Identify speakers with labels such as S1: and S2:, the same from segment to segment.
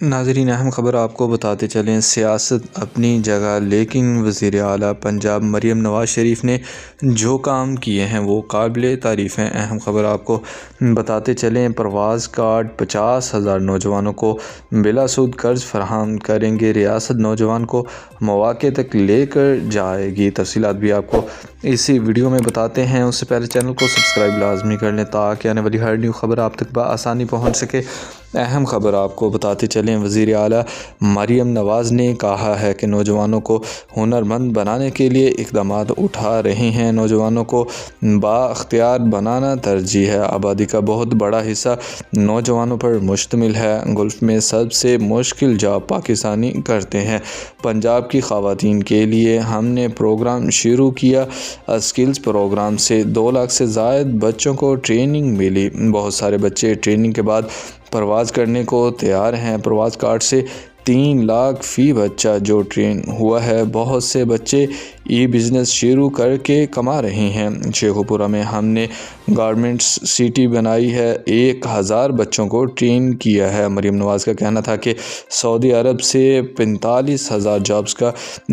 S1: ناظرین، اہم خبر آپ کو بتاتے چلیں، سیاست اپنی جگہ لیکن وزیر اعلیٰ پنجاب مریم نواز شریف نے جو کام کیے ہیں وہ قابل تعریف ہیں۔ اہم خبر آپ کو بتاتے چلیں، پرواز کارڈ 50,000 نوجوانوں کو بلا سود قرض فراہم کریں گے، ریاست نوجوان کو مواقع تک لے کر جائے گی۔ تفصیلات بھی آپ کو اسی ویڈیو میں بتاتے ہیں، اس سے پہلے چینل کو سبسکرائب لازمی کر لیں تاکہ آنے والی ہر نیو خبر آپ تک بآسانی پہنچ سکے۔ اہم خبر آپ کو بتاتے چلیں، وزیر اعلیٰ مریم نواز نے کہا ہے کہ نوجوانوں کو ہنرمند بنانے کے لیے اقدامات اٹھا رہی ہیں۔ نوجوانوں کو بااختیار بنانا ترجیح ہے۔ آبادی کا بہت بڑا حصہ نوجوانوں پر مشتمل ہے۔ گلف میں سب سے مشکل جاب پاکستانی کرتے ہیں۔ پنجاب کی خواتین کے لیے ہم نے پروگرام شروع کیا۔ اسکلز پروگرام سے 2 لاکھ سے زائد بچوں کو ٹریننگ ملی۔ بہت سارے بچے ٹریننگ کے بعد پرواز کرنے کو تیار ہیں۔ پرواز کارڈ سے 3 لاکھ فی بچہ جو ٹرین ہوا ہے۔ بہت سے بچے ای بزنس شروع کر کے کما رہے ہیں۔ شیخوپورہ میں ہم نے گارمنٹس سٹی بنائی ہے، 1000 بچوں کو ٹرین کیا ہے۔ مریم نواز کا کہنا تھا کہ سعودی عرب سے 45,000 جابز کا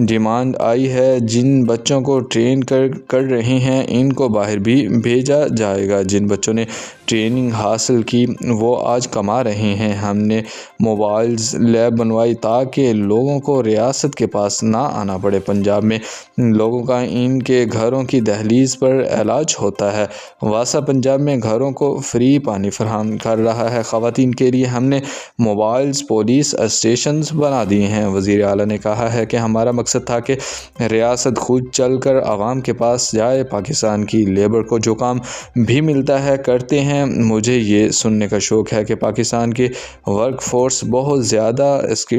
S1: ڈیمانڈ آئی ہے۔ جن بچوں کو ٹرین کر رہے ہیں ان کو باہر بھی بھیجا جائے گا۔ جن بچوں نے ٹریننگ حاصل کی وہ آج کما رہے ہیں۔ ہم نے موبائلز لیب بنوائی تاکہ لوگوں کو ریاست کے پاس نہ آنا پڑے۔ پنجاب میں لوگوں کا ان کے گھروں کی دہلیز پر علاج ہوتا ہے۔ واسا پنجاب میں گھروں کو فری پانی فراہم کر رہا ہے۔ خواتین کے لیے ہم نے موبائلز پولیس اسٹیشنز بنا دیے ہیں۔ وزیر اعلیٰ نے کہا ہے کہ ہمارا مقصد تھا کہ ریاست خود چل کر عوام کے پاس جائے۔ پاکستان کی لیبر کو جو کام بھی ملتا ہے کرتے ہیں۔ مجھے یہ سننے کا شوق ہے کہ پاکستان کی ورک فورس بہت زیادہ اسکلڈ